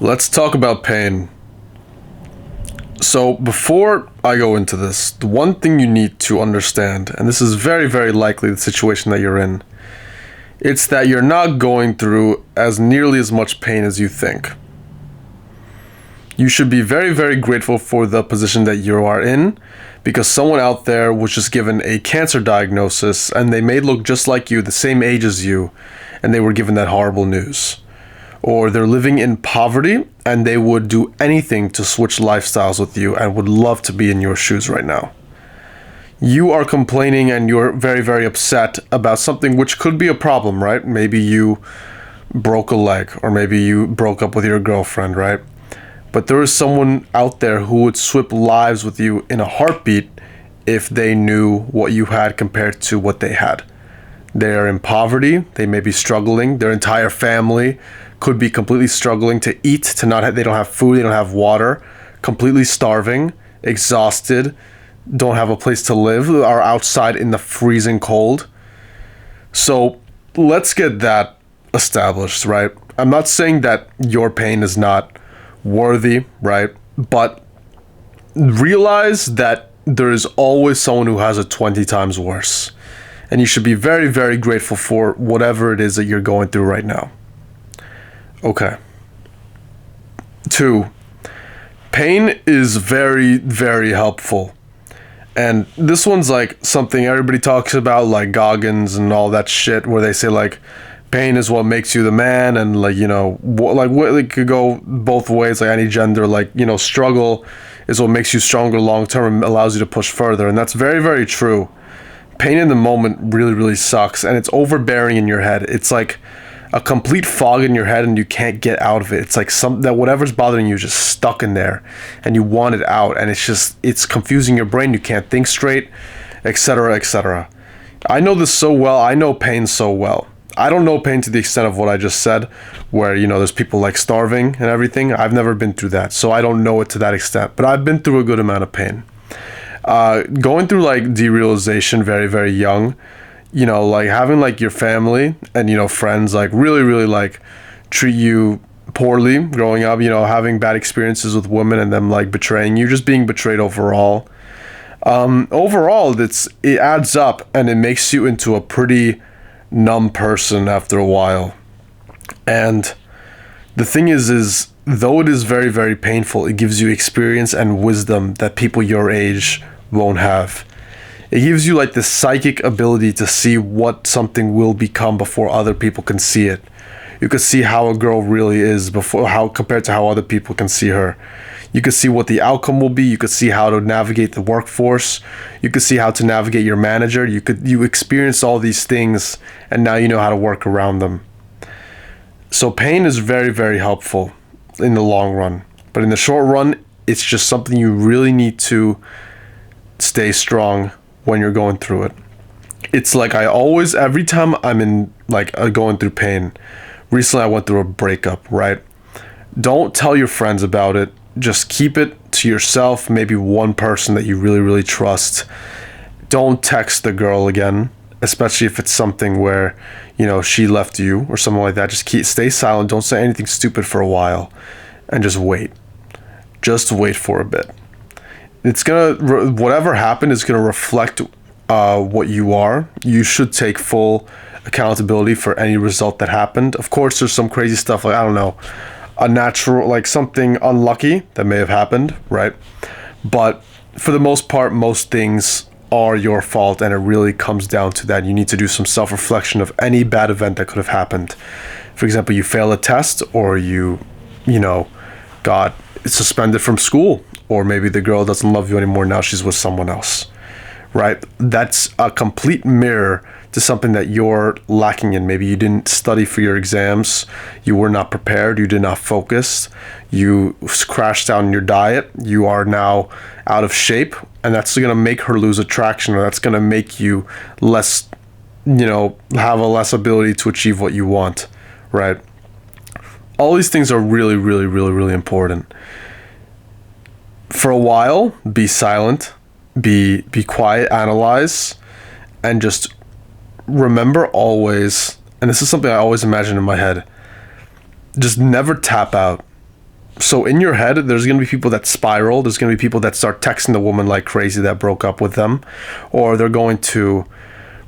Let's talk about pain. So, before I go into this, the one thing you need to understand, and this is very, very likely the situation that you're in, it's that you're not going through as nearly as much pain as you think. You should be very, very grateful for the position that you are in because someone out there was just given a cancer diagnosis and they may look just like you, the same age as you, and they were given that horrible news. Or they're living in poverty and they would do anything to switch lifestyles with you and would love to be in your shoes right now. You are complaining and you're very, very upset about something which could be a problem, right? Maybe you broke a leg or maybe you broke up with your girlfriend, right? But there is someone out there who would swap lives with you in a heartbeat if they knew what you had compared to what they had. They are in poverty, they may be struggling, their entire family could be completely struggling to eat, they don't have food, they don't have water, completely starving, exhausted, don't have a place to live, are outside in the freezing cold. So let's get that established, right? I'm not saying that your pain is not worthy, right? But realize that there is always someone who has it 20 times worse. And you should be very, very grateful for whatever it is that you're going through right now. Okay. 2. Pain is very, very helpful. And this one's like something everybody talks about, like Goggins and all that shit, where they say like, pain is what makes you the man, and like, it could go both ways, like any gender, like, struggle is what makes you stronger long term and allows you to push further. And that's very, very true. Pain in the moment really, really sucks, and it's overbearing in your head. It's like a complete fog in your head and you can't get out of it. It's like that whatever's bothering you is just stuck in there and you want it out, and it's confusing your brain. You can't think straight, etc., etc. I know this so well. I know pain so well. I don't know pain to the extent of what I just said, where, there's people like starving and everything. I've never been through that, so I don't know it to that extent, but I've been through a good amount of pain. Going through like derealization very, very young, like having like your family and, friends like really, really like treat you poorly growing up, having bad experiences with women and them like betraying you, just being betrayed overall. Overall, it adds up and it makes you into a pretty numb person after a while. And the thing is though it is very, very painful, it gives you experience and wisdom that people your age won't have. It gives you like the psychic ability to see what something will become before other people can see it. You could see how a girl really is compared to how other people can see her. You could see what the outcome will be. You could see how to navigate the workforce. You could see how to navigate your manager. You experience all these things, and now you know how to work around them. So pain is very, very helpful in the long run. But in the short run, it's just something you really need to stay strong when you're going through it. It's like every time I'm in like going through pain, recently I went through a breakup, right? Don't tell your friends about it. Just keep it to yourself, maybe one person that you really, really trust. Don't text the girl again, especially if it's something where, she left you or something like that. Just stay silent. Don't say anything stupid for a while and just wait. Just wait for a bit. Whatever happened is going to reflect what you are. You should take full accountability for any result that happened. Of course, there's some crazy stuff like, I don't know, a natural, like something unlucky that may have happened, right? But for the most part, most things are your fault, and it really comes down to that. You need to do some self-reflection of any bad event that could have happened. For example, you fail a test, or you got suspended from school, or maybe the girl doesn't love you anymore, now she's with someone else, right? That's a complete mirror to something that you're lacking in. Maybe you didn't study for your exams, you were not prepared, you did not focus, you crashed out on your diet, you are now out of shape, and that's going to make her lose attraction, or that's going to make you less, have a less ability to achieve what you want, right? All these things are really, really, really, really important. For a while, be silent, be quiet, analyze, and just remember always, and this is something I always imagine in my head, just never tap out. So in your head, there's going to be people that spiral. There's going to be people that start texting the woman like crazy that broke up with them, or they're going to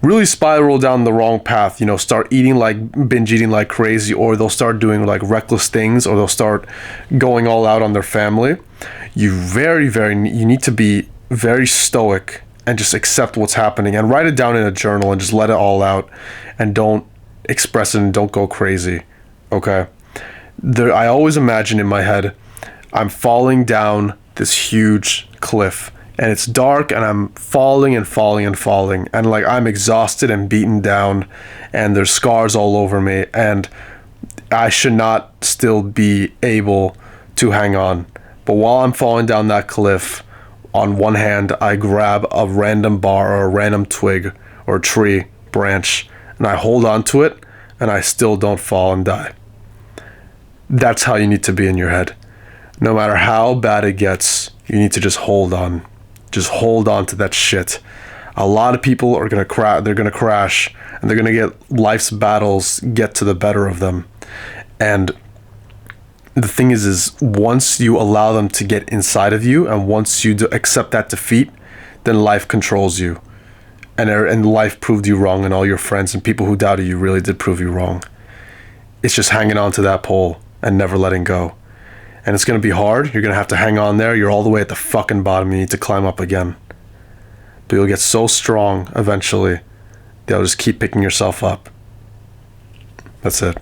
really spiral down the wrong path, you know, start eating like binge eating like crazy, or they'll start doing like reckless things, or they'll start going all out on their family. You need to be very stoic and just accept what's happening and write it down in a journal and just let it all out and don't express it and don't go crazy. Okay? I always imagine in my head I'm falling down this huge cliff and it's dark and I'm falling and falling and falling and like I'm exhausted and beaten down and there's scars all over me and I should not still be able to hang on. But while I'm falling down that cliff, on one hand I grab a random bar or a random twig or tree branch and I hold on to it and I still don't fall and die. That's how you need to be in your head. No matter how bad it gets, you need to just hold on. Just hold on to that shit. A lot of people are gonna they're gonna crash, and they're gonna get life's battles get to the better of them. And the thing is once you allow them to get inside of you, and once you accept that defeat, then life controls you. And life proved you wrong, and all your friends and people who doubted you really did prove you wrong. It's just hanging on to that pole and never letting go. And it's going to be hard. You're going to have to hang on there. You're all the way at the fucking bottom. You need to climb up again. But you'll get so strong eventually, they'll just keep picking yourself up. That's it.